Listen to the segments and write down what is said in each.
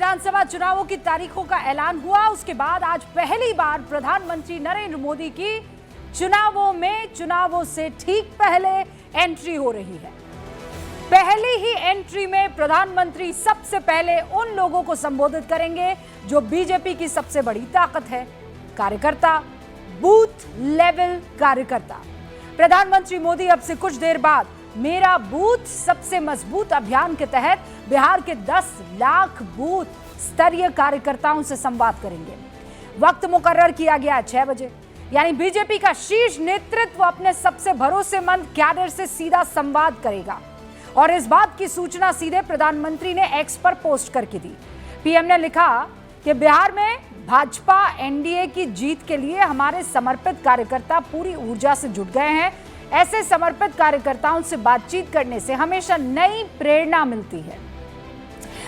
विधानसभा चुनावों की तारीखों का ऐलान हुआ, उसके बाद आज पहली बार प्रधानमंत्री नरेंद्र मोदी की चुनावों से ठीक पहले एंट्री हो रही है। पहली ही एंट्री में प्रधानमंत्री सबसे पहले उन लोगों को संबोधित करेंगे जो बीजेपी की सबसे बड़ी ताकत है, कार्यकर्ता, बूथ लेवल कार्यकर्ता। प्रधानमंत्री मोदी अब से कुछ देर बाद मेरा बूथ सबसे मजबूत अभियान के तहत बिहार के 10 लाख बूथ स्तरीय कार्यकर्ताओं से संवाद करेंगे। वक्त मुकर्रर किया गया 6 बजे, यानी बीजेपी का शीर्ष नेतृत्व अपने सबसे भरोसेमंद कैडर से सीधा संवाद करेगा और इस बात की सूचना सीधे प्रधानमंत्री ने एक्स पर पोस्ट करके दी। पीएम ने लिखा कि बिहार में भाजपा एनडीए की जीत के लिए हमारे समर्पित कार्यकर्ता पूरी ऊर्जा से जुट गए हैं। ऐसे समर्पित कार्यकर्ताओं से बातचीत करने से हमेशा नई प्रेरणा मिलती है।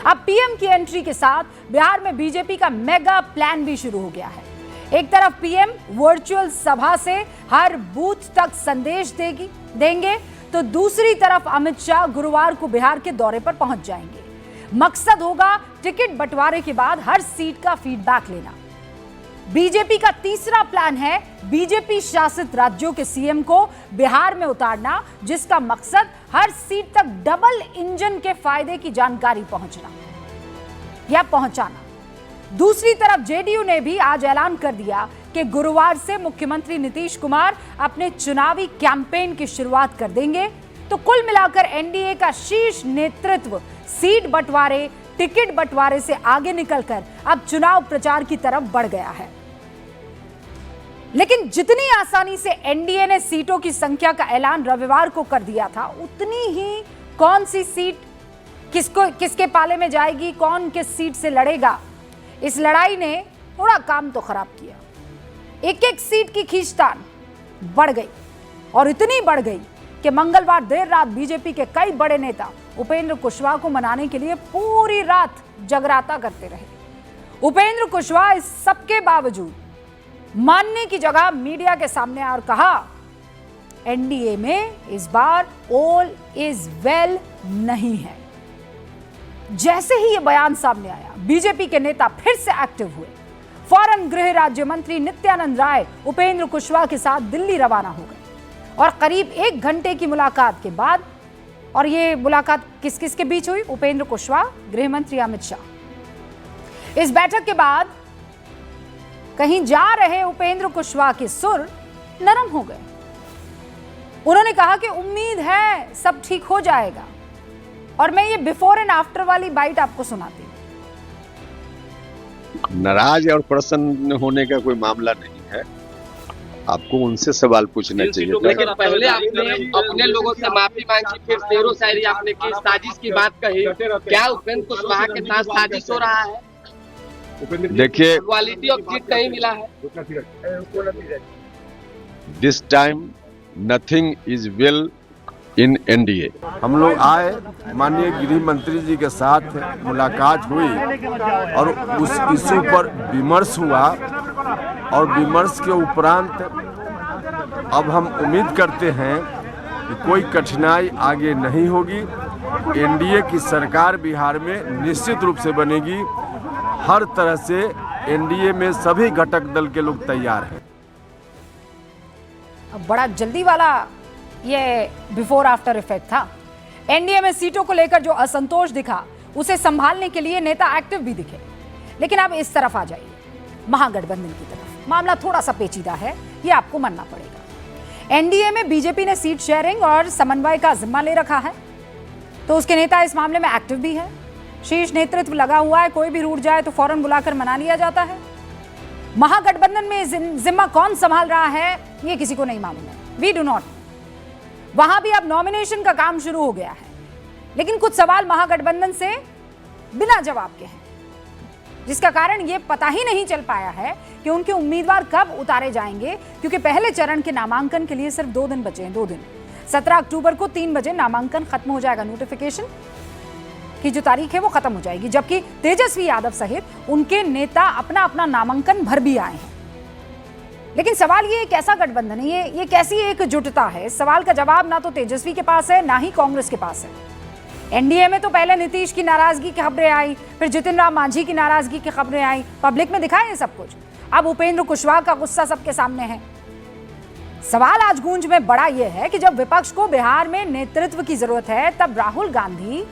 अब पीएम की एंट्री के साथ बिहार में बीजेपी का मेगा प्लान भी शुरू हो गया है। एक तरफ पीएम वर्चुअल सभा से हर बूथ तक संदेश देंगे तो दूसरी तरफ अमित शाह गुरुवार को बिहार के दौरे पर पहुंच जाएंगे। मकसद होगा टिकट बंटवारे के बाद हर सीट का फीडबैक लेना। बीजेपी का तीसरा प्लान है बीजेपी शासित राज्यों के सीएम को बिहार में उतारना, जिसका मकसद हर सीट तक डबल इंजन के फायदे की जानकारी पहुंचाना। दूसरी तरफ जेडीयू ने भी आज ऐलान कर दिया कि गुरुवार से मुख्यमंत्री नीतीश कुमार अपने चुनावी कैंपेन की शुरुआत कर देंगे। तो कुल मिलाकर एनडीए का शीर्ष नेतृत्व सीट बंटवारे, टिकट बंटवारे से आगे निकलकर अब चुनाव प्रचार की तरफ बढ़ गया है। लेकिन जितनी आसानी से एनडीए ने सीटों की संख्या का ऐलान रविवार को कर दिया था, उतनी ही कौन सी सीट किसके पाले में जाएगी, कौन किस सीट से लड़ेगा, इस लड़ाई ने थोड़ा काम तो खराब किया। एक एक सीट की खींचतान बढ़ गई और इतनी बढ़ गई कि मंगलवार देर रात बीजेपी के कई बड़े नेता उपेंद्र कुशवाहा को मनाने के लिए पूरी रात जगराता करते रहे। उपेंद्र कुशवाहा इस सबके बावजूद मानने की जगह मीडिया के सामने आकर कहा, एनडीए में इस बार ऑल इज वेल नहीं है। जैसे ही यह बयान सामने आया, बीजेपी के नेता फिर से एक्टिव हुए। फौरन गृह राज्य मंत्री नित्यानंद राय उपेंद्र कुशवाहा के साथ दिल्ली रवाना हो गए और करीब 1 घंटे की मुलाकात के बाद, और ये मुलाकात किस किस के बीच हुई? उपेंद्र कुशवाहा, गृह मंत्री अमित शाह। इस बैठक के बाद कहीं जा रहे उपेंद्र कुशवाहा के सुर नरम हो गए। उन्होंने कहा कि उम्मीद है सब ठीक हो जाएगा, और मैं ये बिफोर एंड आफ्टर वाली बाइट आपको सुनाती हूँ। नाराज और प्रसन्न होने का कोई मामला नहीं है, आपको उनसे सवाल पूछना चाहिए। लेकिन पहले आपने अपने लोगों से माफी मांगी, फिर शेरो शायरी आपने की, साजिश की बात कही। क्या उपेंद्र कुशवाहा के साथ साजिश हो रहा है? देखिए, क्वालिटी ऑफ सीट नहीं मिला है। This time nothing is well in NDA. हम लोग आए, माननीय गृह मंत्री जी के साथ मुलाकात हुई और उस इश्यू पर विमर्श हुआ, और विमर्श के उपरांत अब हम उम्मीद करते हैं कि कोई कठिनाई आगे नहीं होगी। एनडीए की सरकार बिहार में निश्चित रूप से बनेगी। हर तरह से एनडीए में सभी घटक दल के लोग तैयार हैं। अब बड़ा जल्दी वाला ये बिफोर आफ्टर इफेक्ट था। एनडीए में सीटों को लेकर जो असंतोष दिखा, उसे संभालने के लिए नेता एक्टिव भी दिखे। लेकिन अब इस तरफ आ जाइए, महागठबंधन की तरफ। मामला थोड़ा सा पेचीदा है, ये आपको मानना पड़ेगा। एनडीए में बीजेपी ने सीट शेयरिंग और समन्वय का जिम्मा ले रखा है, तो उसके नेता इस मामले में एक्टिव भी है। शीर्ष नेतृत्व लगा हुआ है, कोई भी रूठ जाए तो फौरन बुलाकर मना लिया जाता है। महागठबंधन में जिम्मा कौन संभाल रहा है, ये किसी को नहीं मालूम है। We do not. वहां भी अब नॉमिनेशन का काम शुरू हो गया है, लेकिन कुछ सवाल महागठबंधन से बिना जवाब के हैं, जिसका कारण यह पता ही नहीं चल पाया है कि उनके उम्मीदवार कब उतारे जाएंगे, क्योंकि पहले चरण के नामांकन के लिए सिर्फ 2 दिन बचे हैं। 2 दिन, 17 अक्टूबर को 3 बजे नामांकन खत्म हो जाएगा। नोटिफिकेशन की जो तारीख है वो खत्म हो जाएगी, जबकि तेजस्वी यादव सहित उनके नेता अपना अपना नामांकन भर भी आए हैं। लेकिन सवाल ये कैसा गठबंधन है, ये कैसी एकजुटता है? इस सवाल का जवाब ना तो तेजस्वी के पास है, ना ही कांग्रेस के पास है। एनडीए में तो पहले नीतीश की नाराजगी की खबरें आई, फिर जितिन राम मांझी की नाराजगी की खबरें आई, पब्लिक में दिखाए ये सब कुछ। अब उपेंद्र कुशवाहा का गुस्सा सबके सामने है। सवाल आज गूंज में बड़ा यह है कि जब विपक्ष को बिहार में नेतृत्व की जरूरत है, तब राहुल गांधी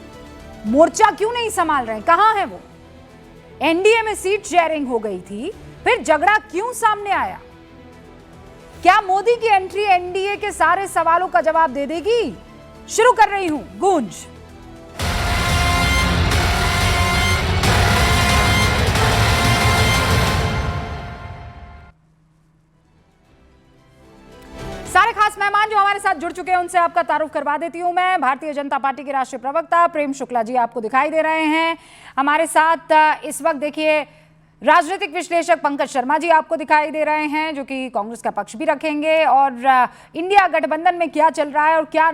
मोर्चा क्यों नहीं संभाल रहे? कहां है वो? एनडीए में सीट शेयरिंग हो गई थी, फिर झगड़ा क्यों सामने आया? क्या मोदी की एंट्री एनडीए के सारे सवालों का जवाब दे देगी? शुरू कर रही हूं गूंज। सारे खास मेहमान जो हमारे साथ जुड़ चुके हैं उनसे आपका तारुफ करवा देती हूं मैं। भारतीय जनता पार्टी के राष्ट्रीय प्रवक्ता प्रेम शुक्ला जी आपको दिखाई दे रहे हैं हमारे साथ इस वक्त। देखिए, राजनीतिक विश्लेषक पंकज शर्मा जी आपको दिखाई दे रहे हैं, जो कि कांग्रेस का पक्ष भी रखेंगे और इंडिया गठबंधन में क्या चल रहा है और क्या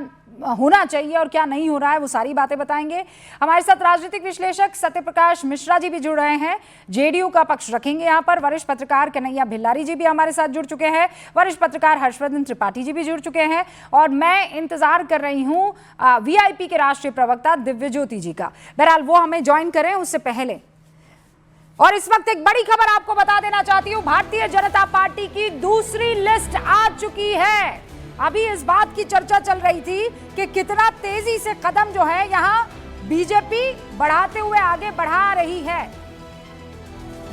होना चाहिए और क्या नहीं हो रहा है वो सारी बातें बताएंगे। हमारे साथ राजनीतिक विश्लेषक सत्यप्रकाश मिश्रा जी भी जुड़ रहे हैं, जेडीयू का पक्ष रखेंगे यहाँ पर। वरिष्ठ पत्रकार कन्हैया भिल्लारी जी भी हमारे साथ जुड़ चुके हैं, वरिष्ठ पत्रकार हर्षवर्धन त्रिपाठी जी भी जुड़ चुके हैं और मैं इंतजार कर रही हूँ वीआईपी के राष्ट्रीय प्रवक्ता दिव्यज्योति जी का। बहरहाल वो हमें ज्वाइन करें उससे पहले, और इस वक्त एक बड़ी खबर आपको बता देना चाहती हूँ। भारतीय जनता पार्टी की दूसरी लिस्ट आ चुकी है। अभी इस बात की चर्चा चल रही थी कि कितना तेजी से कदम जो है यहाँ बीजेपी बढ़ाते हुए आगे बढ़ा रही है।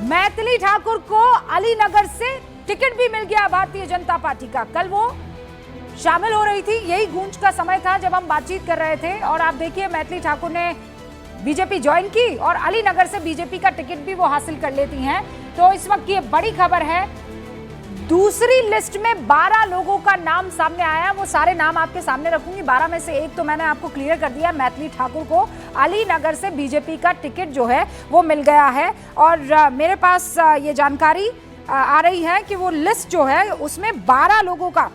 मैथिली ठाकुर को अलीनगर से टिकट भी मिल गया भारतीय जनता पार्टी का। कल वो शामिल हो रही थी, यही गूंज का समय था जब हम बातचीत कर रहे थे, और आप देखिए मैथिली ठाकुर ने बीजेपी ज्वाइन की और अलीनगर से बीजेपी का टिकट भी वो हासिल कर लेती हैं। तो इस वक्त ये बड़ी खबर है, दूसरी लिस्ट में 12 लोगों का नाम सामने आया। वो सारे नाम आपके सामने रखूंगी, 12 में से एक तो मैंने आपको क्लियर कर दिया, मैथिली ठाकुर को अलीनगर से बीजेपी का टिकट जो है वो मिल गया है। और मेरे पास ये जानकारी आ रही है कि वो लिस्ट जो है उसमें 12 लोगों का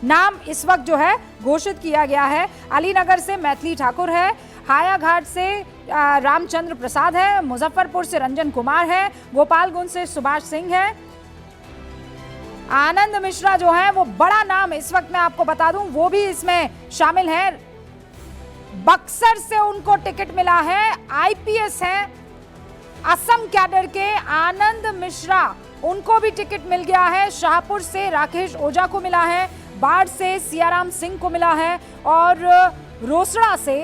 नाम इस वक्त जो है घोषित किया गया है। अलीनगर से मैथिली ठाकुर है, हायाघाट से रामचंद्र प्रसाद है, मुजफ्फरपुर से रंजन कुमार है, गोपालगंज से सुभाष सिंह है, आनंद मिश्रा जो है वो बड़ा नाम इस वक्त मैं आपको बता दूं वो भी इसमें शामिल है। बक्सर से उनको टिकट मिला है, आईपीएस हैं, असम कैडर के आनंद मिश्रा, उनको भी टिकट मिल गया है। शाहपुर से राकेश ओझा को मिला है, बाढ़ से सियाराम सिंह को मिला है और रोसड़ा से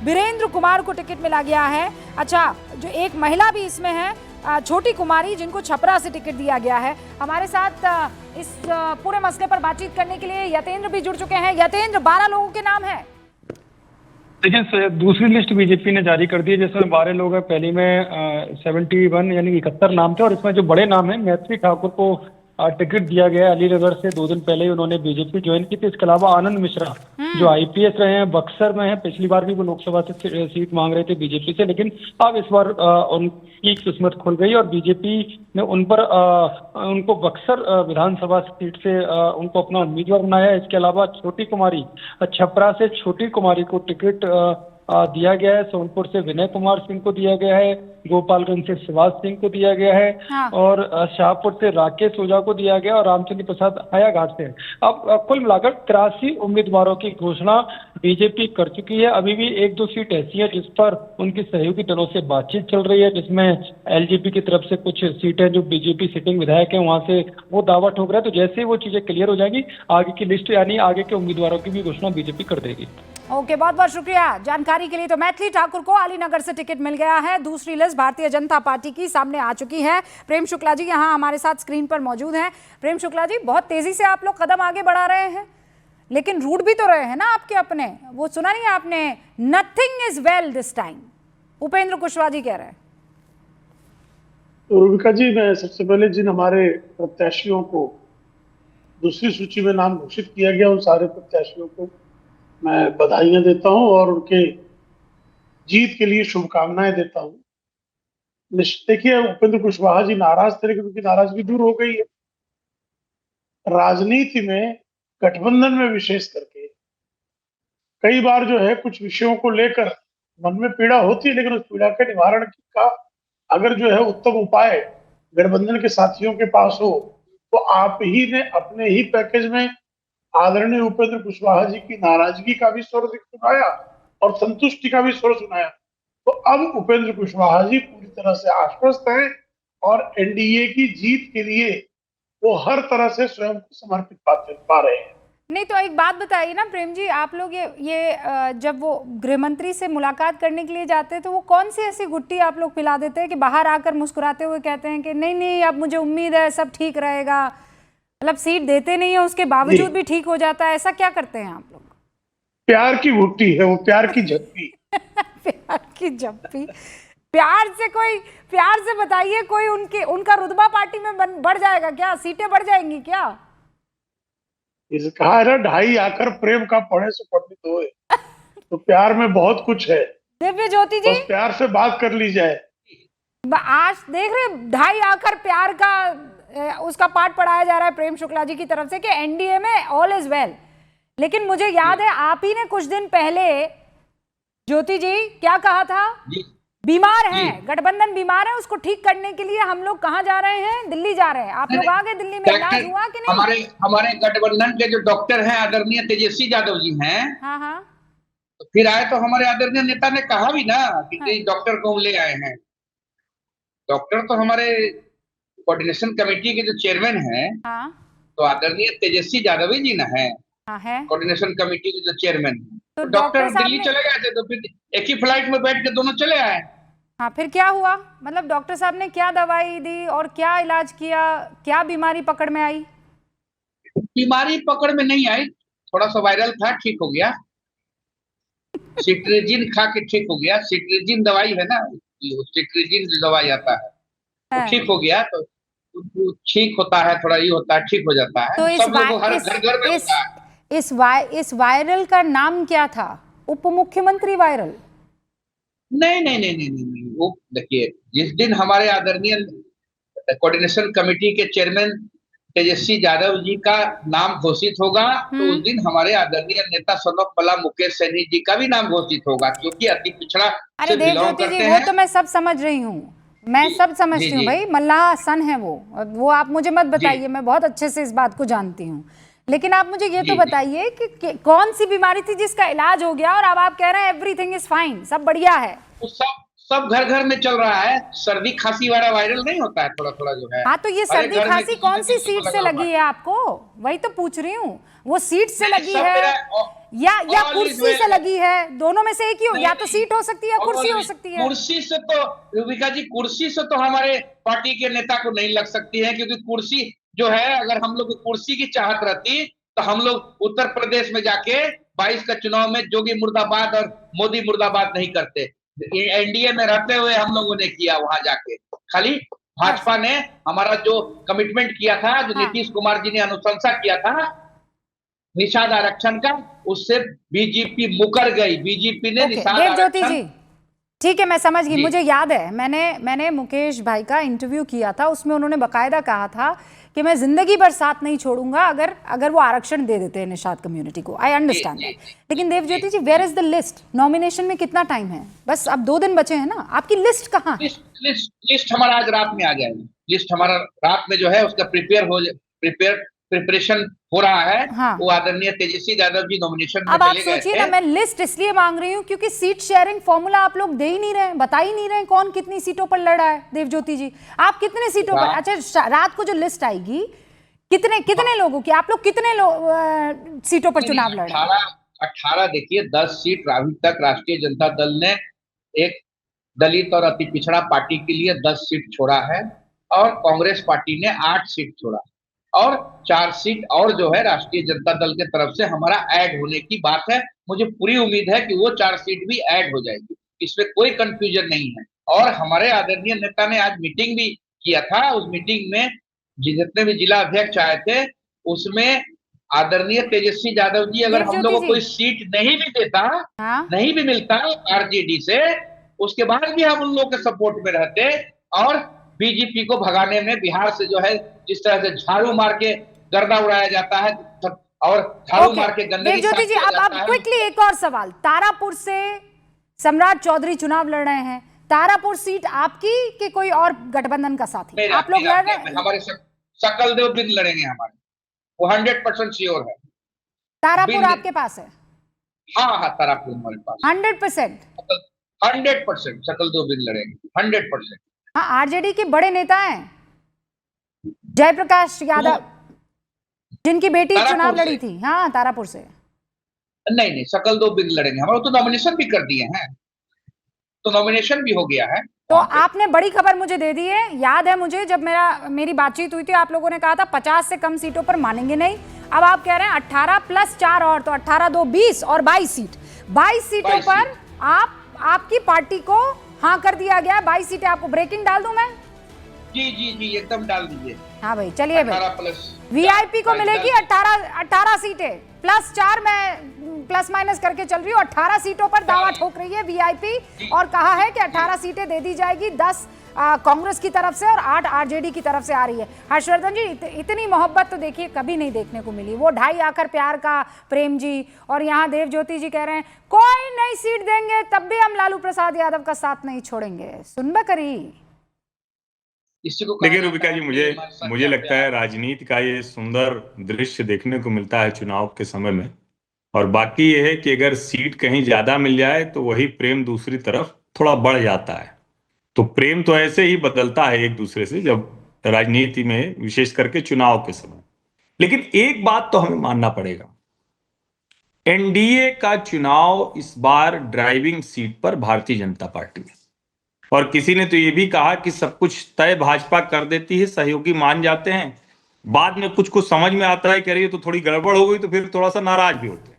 वीरेंद्र कुमार को टिकट मिला गया है। अच्छा, जो एक महिला भी इसमें है, छोटी कुमारी, जिनको छपरा से टिकट दिया गया है। हमारे साथ इस पूरे मसले पर बातचीत करने के लिए यतेंद्र भी जुड़ चुके हैं। यतेंद्र, 12 लोगों के नाम हैं। देखिए, दूसरी लिस्ट बीजेपी ने जारी कर दी है, जिसमें 12 लोग हैं। पहली में 71 यानी 71 नाम थे और इसमें जो बड़े नाम है, मैथिली ठाकुर को टिकट दिया गया अलीनगर से। 2 दिन पहले ही उन्होंने बीजेपी ज्वाइन की थी। इसके अलावा आनंद मिश्रा जो आईपीएस रहे हैं, बक्सर में है, पिछली बार भी वो लोकसभा से सीट मांग रहे थे बीजेपी से, लेकिन अब इस बार उनकी किस्मत खुल गई और बीजेपी ने उन पर उनको बक्सर विधानसभा सीट से उनको अपना उम्मीदवार बनाया। इसके अलावा छोटी कुमारी, छपरा से छोटी कुमारी को टिकट दिया गया है। सोनपुर से विनय कुमार सिंह को दिया गया है, गोपालगंज से सुभाष सिंह को दिया गया है और शाहपुर से राकेश ओझा को दिया गया और रामचंद्र प्रसाद हायाघाट से। अब कुल मिलाकर 83 उम्मीदवारों की घोषणा बीजेपी कर चुकी है। अभी भी 1-2 सीट ऐसी है जिस पर उनकी सहयोगी दलों से बातचीत चल रही है, जिसमें एलजेपी की तरफ से कुछ सीटें जो बीजेपी सिटिंग विधायक है वहां से वो दावा ठोक रहा है। तो जैसे ही वो चीजें क्लियर हो जाएंगी, आगे की लिस्ट यानी आगे के उम्मीदवारों की भी घोषणा बीजेपी कर देगी। ओके, बहुत बहुत शुक्रिया जानकारी के लिए। तो मैथिली ठाकुर को अलीनगर से टिकट मिल गया है। दूसरी लिस्ट भारतीय जनता पार्टी की सामने आ चुकी है। प्रेम शुक्ला जी यहाँ हमारे साथ स्क्रीन पर मौजूद हैं। प्रेम शुक्ला जी, बहुत तेजी से आप लोग कदम आगे बढ़ा रहे हैं, लेकिन रूट भी तो रहे हैं ना आपके अपने। वो सुना नहीं आपने, nothing is well this time, Upendra Kushwaha ji कह रहे हैं। तो रूबिका जी, मैं सबसे पहले जिन हमारे प्रत्याशियों को दूसरी सूची में नाम घोषित किया गया, उन सारे प्रत्याशियों को मैं बधाइयां देता हूं और उनके जीत के लिए शुभकामनाएं देता हूं। देखिए, उपेंद्र कुशवाहा जी नाराज थे, लेकिन उनकी नाराजगी दूर हो गई है। राजनीति में, गठबंधन में विशेष करके कई बार जो है कुछ विषयों को लेकर मन में पीड़ा होती है, लेकिन उस पीड़ा के निवारण का अगर जो है उत्तम उपाय गठबंधन के साथियों के पास हो, तो आप ही ने अपने ही पैकेज में आदरणीय उपेंद्र कुशवाहा जी की नाराजगी का भी स्वर सुनाया और संतुष्टि का भी स्वर सुनाया। तो अब उपेंद्र कुशवाहा जी पूरी तरह से आश्वस्त हैं और एनडीए की जीत के लिए वो हर तरह से स्वयं को समर्पित पा रहे हैं। नहीं तो एक बात बताइए ना प्रेम जी, आप लोग ये जब वो गृह मंत्री से मुलाकात करने के लिए जाते हैं तो वो कौन सी ऐसी गुट्टी आप लोग पिला देते हैं कि बाहर आकर मुस्कुराते हुए कहते हैं कि नहीं नहीं अब मुझे उम्मीद है सब ठीक रहेगा, मतलब सीट देते नहीं है उसके बावजूद भी ठीक हो जाता है, ऐसा क्या करते हैं आप लोग? प्यार की गुट्टी है वो, प्यार की झप्पी। प्यार की झप्पी। प्यार से बताइए, कोई उनका रुतबा पार्टी में बढ़ जाएगा क्या? सीटें बढ़ जाएंगी क्या? इसे कहा है ना, ढाई आकर प्रेम का पढ़े सो पंडित होए। तो प्यार में बहुत कुछ है, दिव्य ज्योति जी बस प्यार से बात कर ली जाए। आज देख रहे ढाई आकर प्यार का उसका पाठ पढ़ाया जा रहा है प्रेम शुक्ला जी की तरफ से कि एनडीए में ऑल इज वेल। लेकिन मुझे याद है आप ही ने कुछ दिन पहले ज्योति जी क्या कहा था? बीमार है, गठबंधन बीमार है, उसको ठीक करने के लिए हम लोग कहाँ जा रहे हैं? दिल्ली जा रहे हैं। आप लोग आ गए दिल्ली में, इलाज हुआ कि नहीं? हमारे गठबंधन के जो डॉक्टर हैं आदरणीय तेजस्वी यादव जी हैं, हाँ तो फिर आए तो हमारे आदरणीय नेता ने कहा भी ना कि डॉक्टर को ले आए हैं। डॉक्टर तो हमारे कोऑर्डिनेशन कमेटी के जो चेयरमैन हैं, तो आदरणीय तेजस्वी यादव जी ना है कोऑर्डिनेशन कमेटी के जो चेयरमैन है। तो डॉक्टर दिल्ली चले गए थे, तो फिर एक ही फ्लाइट में बैठ के दोनों चले आए। हाँ, फिर क्या हुआ? मतलब डॉक्टर साहब ने क्या दवाई दी और क्या इलाज किया? क्या बीमारी पकड़ में आई? बीमारी पकड़ में नहीं आई, थोड़ा सा वायरल था, ठीक हो गया। सिट्रीजिन खा के ठीक हो गया। सिट्रीजिन दवाई है ना, सिट्रीजिन दवाई आता है, तो ठीक हो गया। तो ठीक होता है, थोड़ा ये होता है, ठीक हो जाता है। तो सब लोग हर घर में होता है। इस वायरल का नाम क्या था? उप मुख्यमंत्री वायरल? नहीं। वो देखिए, जिस दिन हमारे आदरणीय कोऑर्डिनेशन कमेटी के चेयरमैन तेजस्वी यादव जी का नाम घोषित होगा, तो उस दिन हमारे आदरणीय नेता सर्वपल्ला मुकेश सैनी जी का भी नाम घोषित होगा, क्योंकि अति पिछड़ा से बिलोंग करते हैं। वो तो मैं सब समझ रही हूँ, मैं सब समझती हूँ भाई, मल्लाह सन है वो आप मुझे मत बताइए, मैं बहुत अच्छे से इस बात को जानती हूँ। लेकिन आप मुझे ये तो बताइए कि कौन सी बीमारी थी जिसका इलाज हो गया और अब आप कह रहे हैं एवरीथिंग इज फाइन, सब बढ़िया है? तो सब घर में चल रहा है। सर्दी खांसी वाला वायरल नहीं होता है, थोड़ा जो है। हाँ, तो ये सर्दी खांसी कौन सी सीट से लगी है आपको? वही तो पूछ रही हूँ। वो सीट से लगी है या कुर्सी से लगी है? दोनों में से एक ही हो, या तो सीट हो सकती है या कुर्सी हो सकती है। कुर्सी से तो रूबिका जी, कुर्सी से तो हमारे पार्टी के नेता को नहीं लग सकती है, क्योंकि कुर्सी जो है, अगर हम लोग कुर्सी की चाहत रहती तो हम लोग उत्तर प्रदेश में जाके 22 का चुनाव में जोगी मुर्दाबाद और मोदी मुर्दाबाद नहीं करते। एनडीए में रहते हुए हम लोगों ने किया वहां जाके। खाली भाजपा ने हमारा जो कमिटमेंट किया था, जो नीतीश कुमार जी ने अनुशंसा किया था निषाद आरक्षण का, उससे बीजेपी मुकर गई। बीजेपी ने निषाद आरक्षण। ठीक है, मैं समझ गई। मुझे याद है मैंने मुकेश भाई का इंटरव्यू किया था, उसमें उन्होंने बकायदा कहा था कि मैं जिंदगी भर साथ नहीं छोड़ूंगा अगर वो आरक्षण दे देते हैं निषाद कम्युनिटी को। I understand that. लेकिन Devjyoti ji, where is the list? Nomination में कितना टाइम है? बस अब 2 दिन बचे हैं ना, आपकी लिस्ट कहाँ है? लिस्ट हमारा आज रात में आ जाएगी। लिस्ट हमारा रात में जो है उसका प्रिपरेशन हो रहा है। हाँ। वो आदरणीय तेजस्वी यादव जी नॉमिनेशन में अब आप सोचिए ना, मैं लिस्ट इसलिए मांग रही हूँ क्योंकि सीट शेयरिंग फॉर्मूला आप लोग दे ही नहीं रहे, बता ही नहीं रहे कौन कितनी सीटों पर लड़ रहा है। देवज्योति जी, आप कितने सीटों पर? अच्छा, रात को जो लिस्ट आएगी, कितने लोगों की, आप लोग कितने सीटों पर चुनाव लड़ रहे हैं? 18। देखिए, 10 सीट अभी तक राष्ट्रीय जनता दल ने एक दलित और अति पिछड़ा पार्टी के लिए 10 सीट छोड़ा है, और कांग्रेस पार्टी ने 8 सीट छोड़ा, और 4 सीट और जो है राष्ट्रीय जनता दल के तरफ से हमारा ऐड होने की बात है। मुझे पूरी उम्मीद है कि वो 4 सीट भी ऐड हो जाएगी, इसमें कोई कंफ्यूजन नहीं है। और हमारे आदरणीय नेता ने आज मीटिंग भी किया था। उस मीटिंग में जितने भी जिला अध्यक्ष आए थे, उसमें आदरणीय तेजस्वी यादव जी अगर हम लोग को कोई सीट नहीं भी देता, नहीं भी मिलता आरजेडी से, उसके बाद भी हम उन लोगों के सपोर्ट में रहते, और बीजेपी को भगाने में बिहार से जो है जिस तरह से झाड़ू मार के गर्दा उड़ाया जाता है और झाड़ू मार के गंदगी ज्योति जी, अब क्विकली एक और सवाल। तारापुर से सम्राट चौधरी चुनाव लड़ रहे हैं, तारापुर सीट आपकी कि कोई और गठबंधन का साथी? आप लोग लड़ रहे हैं? हमारे सकल देव बिंद लड़ेंगे हमारे, वो 100% श्योर है। तारापुर आपके पास है? हाँ हाँ, तारापुर हमारे पास 100%। 100% शकल दो बिन लड़ेंगे 100%। हाँ, आरजेडी के बड़े नेता हैं जयप्रकाश यादव, जिनकी बेटी चुनाव लड़ी थी। हाँ, तारापुर से। नहीं नहीं, शकल दो बिन लड़ेंगे। हमारा तो नॉमिनेशन भी कर दिए हैं, तो नॉमिनेशन भी हो गया है। तो आपने बड़ी खबर मुझे दे दी है। याद है मुझे, जब मेरी बातचीत हुई थी, आप लोगों ने कहा था 50 से कम सीटों पर मानेंगे नहीं। अब आप कह रहे हैं 18 प्लस 4 और, तो 18 2 20 और 22 सीट। 22 सीटों पर आपकी पार्टी को हाँ कर दिया गया। 22 सीटें आपको। ब्रेकिंग डाल दूं मैं? जी जी जी, एकदम डाल दीजिए। हाँ भाई, चलिए भाई। 18 प्लस वीआईपी को मिलेगी 18 सीटें प्लस 4। मैं प्लस माइनस करके चल रही हूँ। 18 सीटों पर दावा ठोक रही है वीआईपी और कहा है कि 18 सीटें दे दी जाएगी। 10 कांग्रेस की तरफ से और 8 आरजेडी की तरफ से आ रही है। हर्षवर्धन जी, इतनी मोहब्बत तो देखिए कभी नहीं देखने को मिली। वो 2.5 आकर प्यार का प्रेम जी, और यहाँ देवज्योति जी कह रहे हैं कोई नई सीट देंगे तब भी हम लालू प्रसाद यादव का साथ नहीं छोड़ेंगे। सुनबा करी। देखिए रूबिका जी, मुझे लगता है राजनीति का ये सुंदर दृश्य देखने को मिलता है चुनाव के समय में। और बाकी ये है कि अगर सीट कहीं ज्यादा मिल जाए तो वही प्रेम दूसरी तरफ थोड़ा बढ़ जाता है। तो प्रेम तो ऐसे ही बदलता है एक दूसरे से, जब राजनीति में, विशेष करके चुनाव के समय। लेकिन एक बात तो हमें मानना पड़ेगा, एनडीए का चुनाव इस बार ड्राइविंग सीट पर भारतीय जनता पार्टी में। और किसी ने तो ये भी कहा कि सब कुछ तय भाजपा कर देती है, सहयोगी मान जाते हैं, बाद में कुछ कुछ समझ में आता है, कह रही है तो थोड़ी गड़बड़ हो गई, तो फिर थोड़ा सा नाराज भी होते हैं,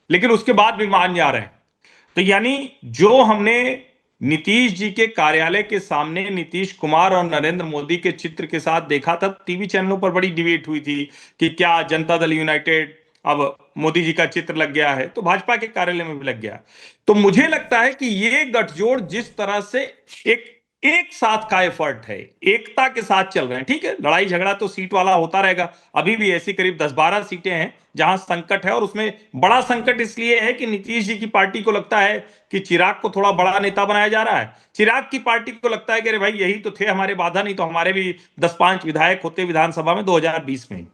लेकिन उसके बाद भी मान जा रहे हैं। तो यानी जो हमने नीतीश जी के कार्यालय के सामने नीतीश कुमार और नरेंद्र मोदी के चित्र के साथ देखा था, टीवी चैनलों पर बड़ी डिबेट हुई थी कि क्या जनता दल यूनाइटेड, अब मोदी जी का चित्र लग गया है तो भाजपा के कार्यालय में भी लग गया। तो मुझे लगता है कि ये गठजोड़ जिस तरह से एक साथ का एफर्ट है, एकता के साथ चल रहे हैं। ठीक है, लड़ाई झगड़ा तो सीट वाला होता रहेगा। अभी भी ऐसी करीब 10-12 सीटें हैं जहां संकट है, और उसमें बड़ा संकट इसलिए है कि नीतीश जी की पार्टी को लगता है कि चिराग को थोड़ा बड़ा नेता बनाया जा रहा है। चिराग की पार्टी को लगता है कि अरे भाई यही तो थे हमारे बाधा, नहीं तो हमारे भी 10-5 विधायक होते विधानसभा में 2020 में।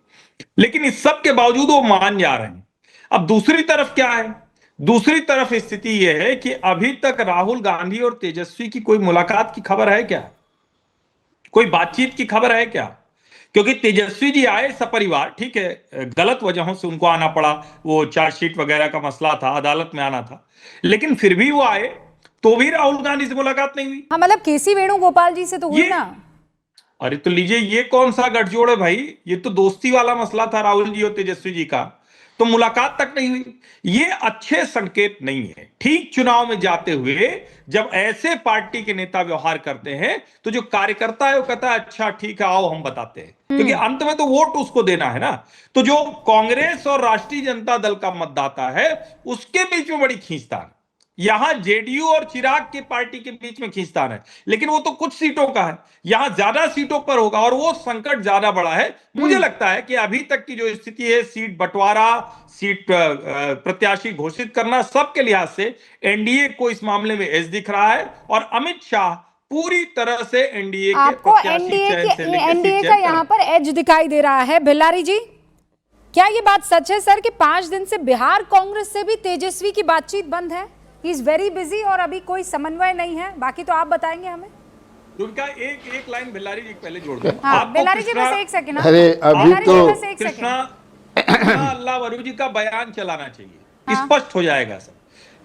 लेकिन इस सब के बावजूद वो मान जा रहे हैं। अब दूसरी तरफ क्या है? दूसरी तरफ स्थिति यह है कि अभी तक राहुल गांधी और तेजस्वी की कोई मुलाकात की खबर है क्या? कोई बातचीत की खबर है क्या? क्योंकि तेजस्वी जी आए सपरिवार, ठीक है, गलत वजहों से उनको आना पड़ा, वो चार्जशीट वगैरह का मसला था, अदालत में आना था, लेकिन फिर भी वो आए, तो भी राहुल गांधी से मुलाकात नहीं हुई। हाँ, मतलब केसी वेणुगोपाल जी से तो हुई ना। अरे तो लीजिए, ये कौन सा गठजोड़ है भाई? ये तो दोस्ती वाला मसला था राहुल जी और तेजस्वी जी का, तो मुलाकात तक नहीं हुई। ये अच्छे संकेत नहीं है। ठीक चुनाव में जाते हुए जब ऐसे पार्टी के नेता व्यवहार करते हैं तो जो कार्यकर्ता है वो कहता है अच्छा ठीक है आओ हम बताते हैं, क्योंकि अंत में तो वोट उसको देना है ना। तो जो कांग्रेस और राष्ट्रीय जनता दल का मतदाता है उसके बीच में बड़ी खींचतान, यहां जेडीयू और चिराग की पार्टी के बीच में खींचतान है, लेकिन वो तो कुछ सीटों का है, यहां ज्यादा सीटों पर होगा और वो संकट ज्यादा बड़ा है। मुझे लगता है कि अभी तक की जो स्थिति है, सीट बंटवारा, सीट प्रत्याशी घोषित करना, सबके लिहाज से एनडीए को इस मामले में एज दिख रहा है और अमित शाह पूरी तरह से एनडीए के एनडीए का यहाँ पर एज दिखाई दे रहा है। भिल्लारी जी, क्या ये बात सच है सर कि 5 दिन से बिहार कांग्रेस से भी तेजस्वी की बातचीत बंद है? ही इज वेरी बिजी और अभी कोई समन्वय नहीं है। बाकी तो आप बताएंगे हमें। उनका एक लाइन भिल्लारी जी पहले जोड़ दो। हाँ, भिल्लारी जी बस एक सेकंड। अरे अभी तो कृष्णा अल्लावरू जी का बयान चलाना चाहिए, स्पष्ट हो जाएगा सब।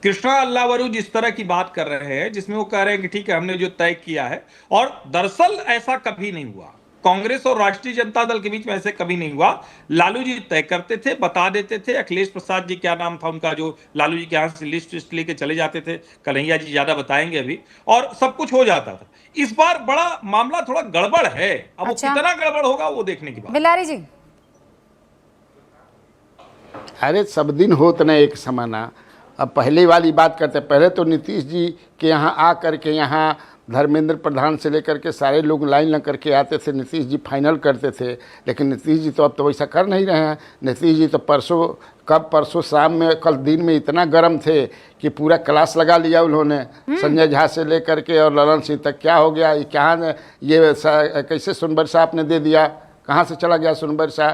कृष्णा अल्लावरू जिस तरह की बात कर रहे हैं, जिसमें वो कह रहे हैं कि ठीक है हमने जो तय किया है, और दरअसल ऐसा कभी नहीं हुआ। कांग्रेस और राष्ट्रीय जनता दल के बीच में ऐसे कभी नहीं हुआ। लालू जी तय करते थे, बता देते थे। अखिलेश प्रसाद जी, क्या नाम था उनका, जो लालू जी के यहाँ से लिस्ट लेके चले जाते थे, कन्हैया जी ज्यादा बताएंगे अभी, और सब कुछ हो जाता था। इस बार बड़ा मामला थोड़ा गड़बड़ है। अब वो कितना गड़बड़ होगा वो देखने की बात। बिलारी जी, अरे सब दिन होत न एक समाना। अब पहले वाली बात करते, पहले तो नीतीश जी के यहाँ आ करके, यहाँ धर्मेंद्र प्रधान से लेकर के सारे लोग लाइन लग करके आते थे, नीतीश जी फाइनल करते थे। लेकिन नीतीश जी तो अब तो वैसा कर नहीं रहे हैं। नीतीश जी तो परसों शाम में, कल दिन में इतना गर्म थे कि पूरा क्लास लगा लिया उन्होंने, संजय झा से लेकर के और ललन सिंह तक। क्या हो गया, कहाँ ये कैसे सुनबर शाह आपने दे दिया, कहाँ से चला गया सुनबर शाह,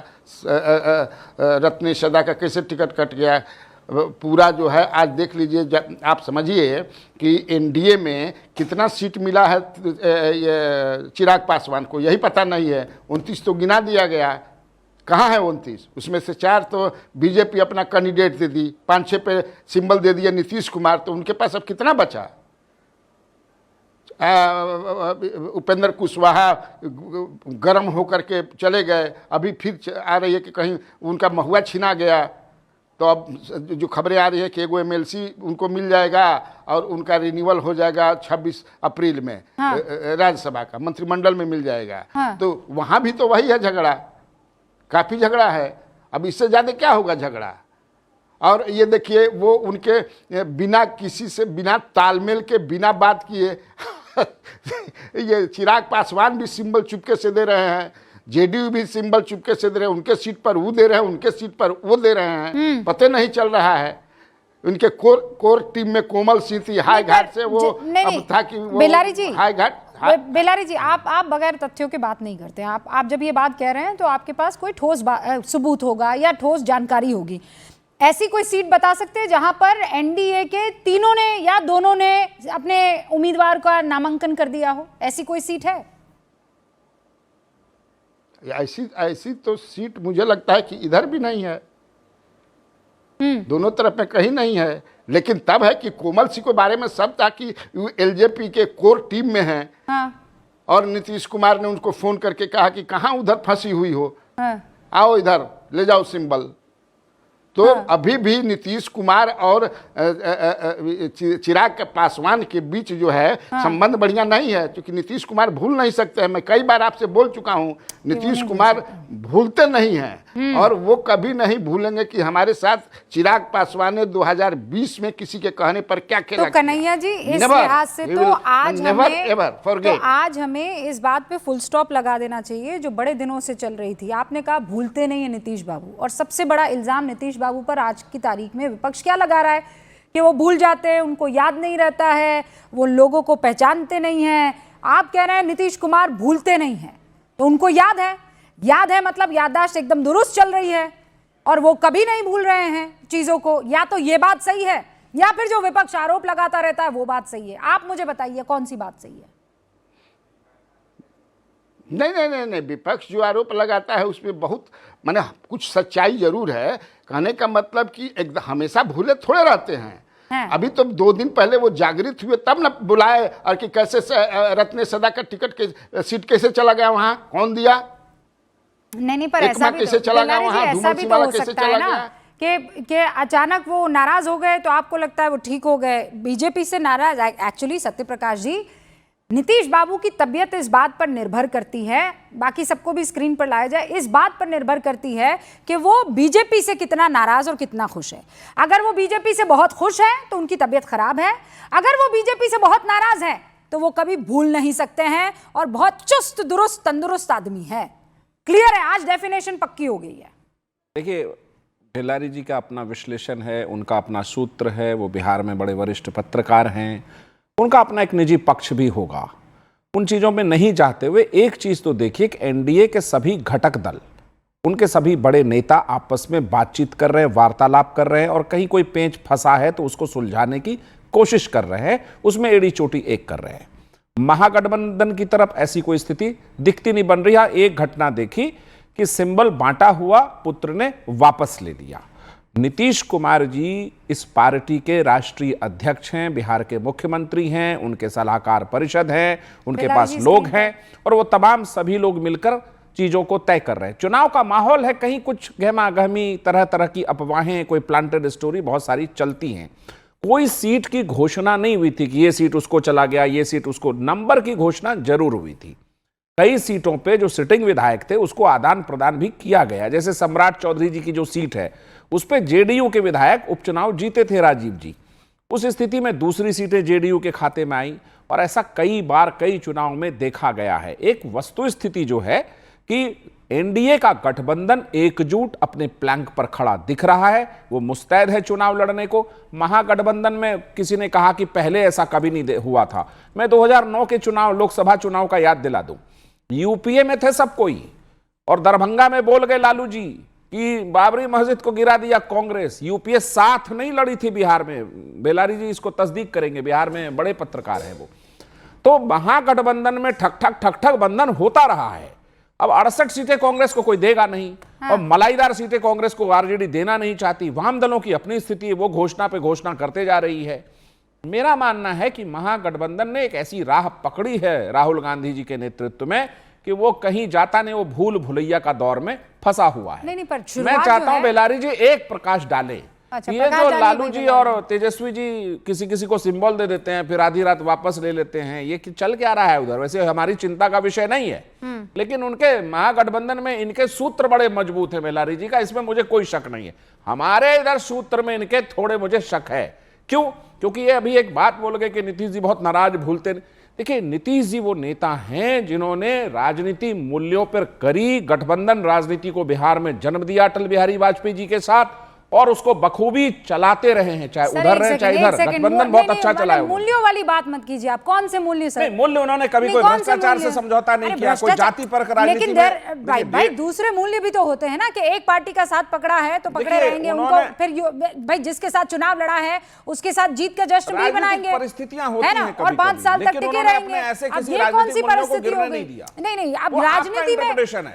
रत्नी सदा का कैसे टिकट कट गया, पूरा जो है आज देख लीजिए, आप समझिए कि एनडीए में कितना सीट मिला है चिराग पासवान को, यही पता नहीं है। 29 तो गिना दिया गया, कहाँ है 29? उसमें से 4 तो बीजेपी अपना कैंडिडेट दे दी, 5-6 पे सिंबल दे दिया नीतीश कुमार, तो उनके पास अब कितना बचा? उपेंद्र कुशवाहा गर्म होकर के चले गए, अभी फिर आ रही है कि कहीं उनका महुआ छीना गया। तो अब जो खबरें आ रही है कि एगो एमएलसी उनको मिल जाएगा और उनका रिन्यूअल हो जाएगा 26 अप्रैल में। हाँ। राज्यसभा का मंत्रिमंडल में मिल जाएगा। हाँ। तो वहाँ भी तो वही है झगड़ा, काफ़ी झगड़ा है। अब इससे ज़्यादा क्या होगा झगड़ा? और ये देखिए वो उनके बिना किसी से, बिना तालमेल के, बिना बात किए ये चिराग पासवान भी सिंबल चुपके से दे रहे हैं, जेडीयू भी सिंबल चुपके से दे रहे हैं, उनके सीट पर वो दे रहे हैं, उनके सीट पर वो दे रहे हैं, पता नहीं चल रहा है। उनके कोर टीम में कोमल सिंह थी, हाई घाट से वो अब था कि वो बेलारी जी, हाई घाट। बेलारी जी, आप बगैर तथ्यों के बात नहीं करते। आप जब ये बात कह रहे हैं तो आपके पास कोई ठोस सबूत होगा या ठोस जानकारी होगी। ऐसी कोई सीट बता सकते हैं जहां पर एनडीए के तीनों ने या दोनों ने अपने उम्मीदवार का नामांकन कर दिया हो? ऐसी कोई सीट है? ऐसी तो सीट मुझे लगता है कि इधर भी नहीं है, दोनों तरफ में कहीं नहीं है। लेकिन तब है कि कोमल सिंह के बारे में सब था कि एलजेपी के कोर टीम में है। हाँ। और नीतीश कुमार ने उनको फोन करके कहा कि कहाँ उधर फंसी हुई हो। हाँ। आओ इधर ले जाओ सिंबल। तो हाँ। अभी भी नीतीश कुमार और चिराग पासवान के बीच जो है हाँ। संबंध बढ़िया नहीं है, क्योंकि नीतीश कुमार भूल नहीं सकते हैं। मैं कई बार आपसे बोल चुका हूं, नीतीश कुमार भूलते नहीं हैं और वो कभी नहीं भूलेंगे कि हमारे साथ चिराग पासवान ने 2020 में किसी के कहने पर क्या खेला। तो कन्हैया जी, इस लिहाज से तो आज हमें इस बात पे फुल स्टॉप लगा देना चाहिए जो बड़े दिनों से चल रही थी। आपने कहा भूलते नहीं है नीतीश बाबू, और सबसे बड़ा इल्जाम नीतीश बाबू पर आज की तारीख में विपक्ष क्या लगा रहा है कि वो भूल जाते हैं, उनको याद नहीं रहता है, वो लोगों को पहचानते नहीं हैं। आप कह रहे हैं नीतीश कुमार भूलते नहीं हैं, तो उनको याद है। याद है मतलब याददाश्त एकदम दुरुस्त चल रही है और वो कभी नहीं भूल रहे हैं चीजों को। या तो ये बात सही है या फिर जो विपक्ष आरोप लगाता रहता है वो बात सही है। आप मुझे बताइए कौन सी बात सही है? नहीं, विपक्ष जो आरोप लगाता है उसमें बहुत माने कुछ सच्चाई जरूर है। कहने का मतलब कि एकदम हमेशा भूले थोड़े रहते हैं। अभी तो 2 दिन पहले वो जागृत हुए तब न बुलाए, और कि कैसे रत्न सदा का टिकट के सीट कैसे चला गया, वहां कौन दिया? नहीं, पर ऐसा भी कैसे चला गया वहां? ऐसा भी तो हो सकता है ना कि अचानक वो नाराज हो गए तो आपको लगता है वो ठीक हो गए। बीजेपी से नाराज, एक्चुअली सत्य प्रकाश जी, नीतीश बाबू की तबीयत इस बात पर निर्भर करती है, बाकी सबको भी स्क्रीन पर लाया जाए, इस बात पर निर्भर करती है कि वो बीजेपी से कितना नाराज और कितना खुश है। अगर वो बीजेपी से बहुत खुश है तो उनकी तबीयत खराब है, अगर वो बीजेपी से बहुत नाराज है तो वो कभी भूल नहीं सकते हैं और बहुत चुस्त दुरुस्त तंदुरुस्त आदमी है। क्लियर है? आज डेफिनेशन पक्की हो गई है। देखिए, बेलारी जी का अपना विश्लेषण है, उनका अपना सूत्र है, वो बिहार में बड़े वरिष्ठ पत्रकार हैं, उनका अपना एक निजी पक्ष भी होगा। उन चीज़ों में नहीं जाते हुए एक चीज़ तो देखिए कि एनडीए के सभी घटक दल, उनके सभी बड़े नेता आपस में बातचीत कर रहे हैं, वार्तालाप कर रहे हैं, और कहीं कोई पेंच फंसा है तो उसको सुलझाने की कोशिश कर रहे हैं, उसमें एड़ी चोटी एक कर रहे हैं। महागठबंधन की तरफ ऐसी कोई स्थिति दिखती नहीं बन रही है। एक घटना देखी कि सिंबल बांटा हुआ पुत्र ने वापस ले लिया। नीतीश कुमार जी इस पार्टी के राष्ट्रीय अध्यक्ष हैं, बिहार के मुख्यमंत्री हैं, उनके सलाहकार परिषद है, उनके पास लोग हैं, और वो तमाम सभी लोग मिलकर चीजों को तय कर रहे हैं। चुनाव का माहौल है, कहीं कुछ गहमा गहमी, तरह तरह की अफवाहें, कोई प्लांटेड स्टोरी बहुत सारी चलती हैं। कोई सीट की घोषणा नहीं हुई थी कि ये सीट उसको चला गया, ये सीट उसको। नंबर की घोषणा जरूर हुई थी। कई सीटों पे जो सिटिंग विधायक थे उसको आदान प्रदान भी किया गया। जैसे सम्राट चौधरी जी की जो सीट है उस पे जेडीयू के विधायक उपचुनाव जीते थे, राजीव जी। उस स्थिति में दूसरी सीटें जेडीयू के खाते में आई, और ऐसा कई बार कई चुनाव में देखा गया है। एक वस्तु स्थिति जो है कि एनडीए का गठबंधन एकजुट अपने प्लैंक पर खड़ा दिख रहा है, वो मुस्तैद है चुनाव लड़ने को। महागठबंधन में किसी ने कहा कि पहले ऐसा कभी नहीं हुआ था। मैं 2009 के चुनाव, लोकसभा चुनाव का याद दिला दूं। यूपीए में थे सब कोई, और दरभंगा में बोल गए लालू जी कि बाबरी मस्जिद को गिरा दिया कांग्रेस, यूपीए साथ नहीं लड़ी थी बिहार में। बेलारी जी इसको तस्दीक करेंगे, बिहार में बड़े पत्रकार हैं वो। तो महागठबंधन में ठक ठक बंधन होता रहा है। अब 68 सीटें कांग्रेस को कोई देगा नहीं। हाँ। और मलाईदार सीटें कांग्रेस को आरजेडी देना नहीं चाहती। वाम दलों की अपनी स्थिति है, वो घोषणा पे घोषणा करते जा रही है। मेरा मानना है कि महागठबंधन ने एक ऐसी राह पकड़ी है राहुल गांधी जी के नेतृत्व में कि वो कहीं जाता नहीं, वो भूल भुलैया का दौर में फंसा हुआ है। नहीं, पर मैं चाहता हूं बेलारी जी एक प्रकाश डाले। अच्छा, ये जो लालू जी और तेजस्वी जी किसी किसी को सिंबल दे देते हैं, फिर आधी रात वापस ले लेते हैं, ये चल क्या रहा है उधर? वैसे हमारी चिंता का विषय नहीं है, लेकिन उनके महागठबंधन में इनके सूत्र बड़े मजबूत है बेलारी जी का, इसमें मुझे कोई शक नहीं है। हमारे इधर सूत्र में इनके थोड़े मुझे शक है। क्यों? क्योंकि ये अभी एक बात बोल गए कि नीतीश जी बहुत नाराज, भूलते नहीं। देखिए, नीतीश जी वो नेता हैं जिन्होंने राजनीति मूल्यों पर करी गठबंधन राजनीति को बिहार में जन्म दिया अटल बिहारी वाजपेयी जी के साथ, और उसको बखूबी चलाते रहे हैं, चाहे उधर रहे चाहे इधर। गठबंधन बहुत अच्छा चला है। मूल्यों वाली बात मत कीजिए आप। कौन से मूल्य सर? नहीं, मूल्य उन्होंने कभी कोई भ्रष्टाचार से समझौता नहीं किया, कोई जाति पर राजनीति में। भाई दूसरे मूल्य भी तो होते हैं ना, कि एक पार्टी का साथ पकड़ा है तो पकड़े रहेंगे उनको, फिर भाई जिसके साथ चुनाव लड़ा है उसके साथ जीत का जश्न भी मनाएंगे, परिस्थितियां होती हैं और 5 साल तक टिके रहेंगे। अब ये कौन सी परिस्थिति हो गई? नहीं, अब राजनीति में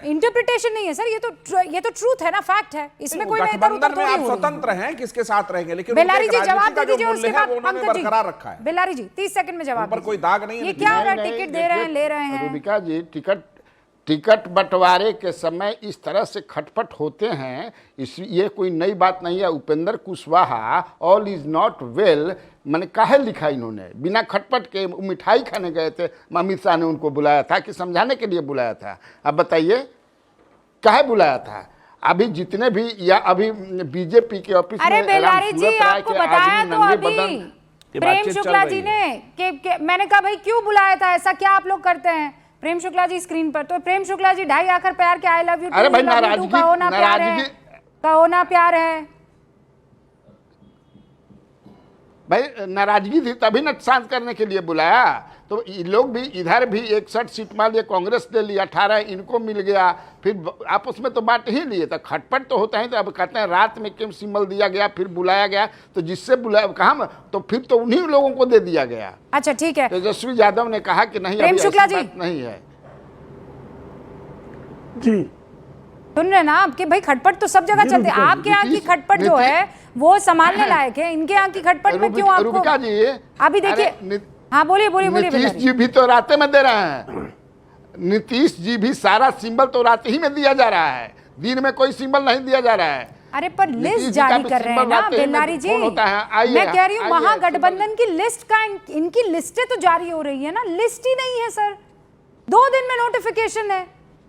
इंटरप्रिटेशन नहीं है सर, ये तो ट्रूथ है ना, फैक्ट है, इसमें कोई गठबंधन में आप स्वतंत्र हैं किसके साथ रहेंगे, लेकिन बेलारी जी जवाब दे दीजिए उसके बाद। उन्होंने बरकरार रखा है। बेलारी जी 30 सेकंड में जवाब पर कोई दाग नहीं है। ये क्या हो रहा है? टिकट दे रहे हैं, ले रहे हैं। रूबिका जी, टिकट बंटवारे के समय इस तरह से खटपट होते हैं, ये कोई नई बात नहीं है। Upendra Kushwaha all is not well मैंने काहे लिखा इन्होंने, बिना खटपट के मिठाई खाने गए थे, अमित शाह ने उनको बुलाया था कि समझाने के लिए बुलाया था। अब बताइए काहे बुलाया था? अभी जितने भी या अभी बीजेपी के ऑफिस में, अरे बेलारी जी आपको बताया तो अभी प्रेम शुक्ला जी ने कि मैंने कहा भाई क्यों बुलाया था, ऐसा क्या आप लोग करते हैं? प्रेम शुक्ला जी स्क्रीन पर, तो प्रेम शुक्ला जी 2.5 आखर प्यार के आई लव यू, अरे भाई नाराजगी, कहो ना प्यार है भाई, नाराजगी थी तभी न शांत करने के लिए बुलाया। तो ये लोग भी इधर भी 61 सीट मान लिए, कांग्रेस ले लिया, 18 इनको मिल गया, फिर आपस में तो बांट ही लिए। तो खटपट तो होता है। तो अब कहते हैं रात में क्यों सिंबल दिया गया, फिर बुलाया गया, तो जिससे बुलाया कहा, तो फिर तो उन्हीं लोगों को दे दिया गया। अच्छा ठीक है। तेजस्वी यादव ने कहा कि नहीं, प्रेम शुक्ला जी नहीं है जी, सुन रहे ना आप कि भाई खटपट तो सब जगह चलती है। आपके यहाँ की खटपट जो है वो संभालने लायक है, इनके यहाँ की खटपट में क्यों आपको? रूबिका जी अभी देखिए, हाँ बोलिए। नीतीश जी भी तो राते में दे रहे हैं। नीतीश जी भी सारा सिंबल तो रात ही में दिया जा रहा है, दिन में कोई सिंबल नहीं दिया जा रहा है। अरे पर लिस्ट जारी कर रहे हैं ना बेलारी जी, मैं कह रही हूँ महागठबंधन की लिस्ट का, इनकी लिस्टें तो जारी हो रही है ना, लिस्ट ही नहीं है सर। 2 दिन में नोटिफिकेशन है,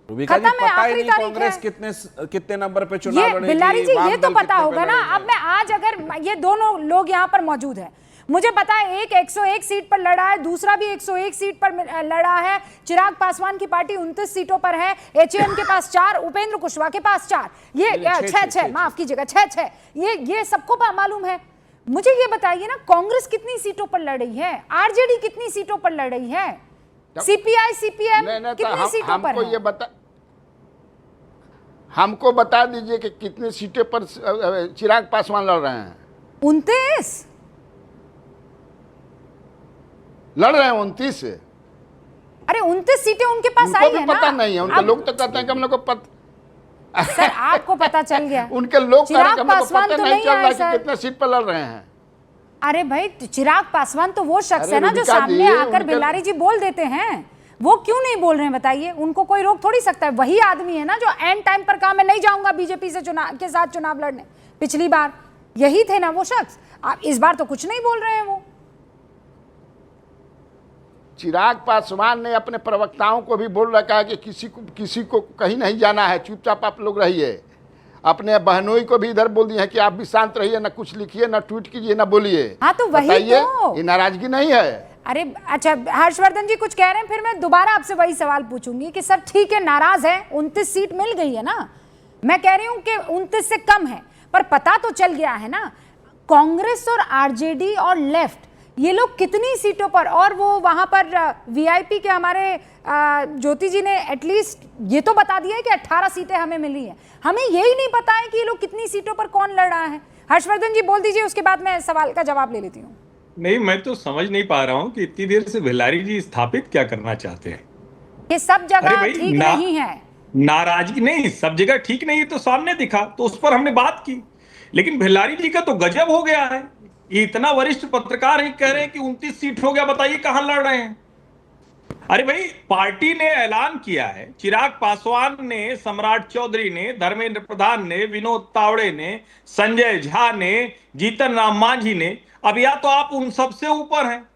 खत्म है, आखिरी तारीख है। कितने नंबर पे चुनाव लड़ेगी? बिलारी जी ये तो पता होगा ना। अब मैं आज अगर ये दोनों लोग यहाँ पर मौजूद हैं, मुझे पता है एक 101 सीट पर लड़ा है, दूसरा भी 101 सीट पर लड़ा है। चिराग पासवान की पार्टी 29 सीटों पर है, एचएम के पास 4, उपेंद्र कुशवाहा के पास 4, ये 6 माफ कीजिएगा 6 ये सबको मालूम है। मुझे ये बताइए ना, कांग्रेस कितनी सीटों पर लड़ रही है, आरजेडी कितनी सीटों पर लड़ रही है, सीपीआई सीपीएम कितनी सीटों पर है? हमको बता दीजिए कि कितनी सीटें पर चिराग पासवान लड़ रहे हैं। 29 लड़ रहे हैं, 29। अरे 29 सीटें उनके पास आई है ना। पता नहीं है उनके लोग तो कहते हैं कि हम लोग को पता। सर आपको पता चल गया, उनके लोग चिराग पासवान तो नहीं आए कि कितने सीट पर लड़ रहे हैं। अरे भाई चिराग पासवान तो वो शख्स है ना जो सामने आकर बेलारी जी बोल देते हैं, वो क्यों नहीं बोल रहे हैं बताइए? उनको कोई रोक थोड़ी सकता है। वही आदमी है ना जो एंड टाइम पर कहा मैं नहीं जाऊंगा बीजेपी से के साथ चुनाव लड़ने। पिछली बार यही थे ना वो शख्स, आप इस बार तो कुछ नहीं बोल रहे हैं। वो चिराग पासवान ने अपने प्रवक्ताओं को भी बोल रखा है कि किसी को कहीं नहीं जाना है, चुपचाप आप लोग रहिए। अपने बहनोई को भी इधर बोल दिए हैं कि आप भी शांत रहिए, ना कुछ लिखिए, ना ट्वीट कीजिए, ना बोलिए। हाँ तो वही तो, ये नाराजगी नहीं है। अरे अच्छा हर्षवर्धन जी कुछ कह रहे हैं, फिर मैं दोबारा आपसे वही सवाल पूछूंगी कि सर ठीक है नाराज है, 29 सीट मिल गई है ना, मैं कह रही हूं कि 29 से कम है, पर पता तो चल गया है ना। कांग्रेस और आरजेडी और लेफ्ट ये लोग कितनी सीटों पर, और वो वहां पर वीआईपी के हमारे ज्योति जी ने एटलीस्ट ये तो बता दिया है कि 18 सीटें हमें मिली हैं, हमें यही नहीं पता है कि ये लोग कितनी सीटों पर कौन लड़ रहा है। हर्षवर्धन जी बोल दीजिए, उसके बाद मैं सवाल का जवाब ले लेती हूँ। नहीं, मैं तो समझ नहीं पा रहा हूँ कि इतनी देर से भिलारी जी स्थापित क्या करना चाहते हैं। ये सब जगह ठीक नहीं है, नाराजगी नहीं, सब जगह ठीक नहीं है तो सामने दिखा, तो उस पर हमने बात की। लेकिन भिलारी जी का तो गजब हो गया है, ये इतना वरिष्ठ पत्रकार है, कह रहे हैं कि 29 सीट हो गया, बताइए कहां लड़ रहे हैं। अरे भाई, पार्टी ने ऐलान किया है, चिराग पासवान ने, सम्राट चौधरी ने, धर्मेंद्र प्रधान ने, विनोद तावड़े ने, संजय झा ने, जीतन राम मांझी ने। अब या तो आप उन सबसे ऊपर हैं,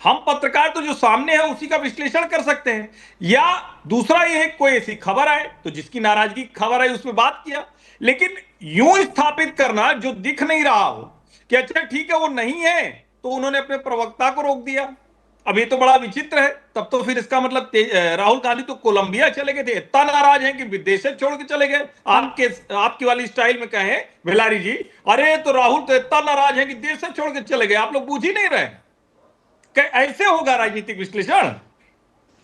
हम पत्रकार तो जो सामने है उसी का विश्लेषण कर सकते हैं, या दूसरा ये है कोई ऐसी खबर आए तो जिसकी नाराजगी खबर आई उसमें बात किया। लेकिन यूं स्थापित करना जो दिख नहीं रहा हो कि अच्छा ठीक है वो नहीं है, तो उन्होंने अपने प्रवक्ता को रोक दिया। अब ये तो बड़ा विचित्र है। तब तो फिर इसका मतलब राहुल गांधी तो कोलंबिया चले गए थे, इतना नाराज हैं कि विदेश छोड़ के चले गए। आपकी वाली स्टाइल में कहें भिलारी जी, अरे तो राहुल तो इतना नाराज है कि देश से छोड़ के चले गए, आप लोग बूझ ही नहीं रहे। ऐसे होगा राजनीतिक विश्लेषण?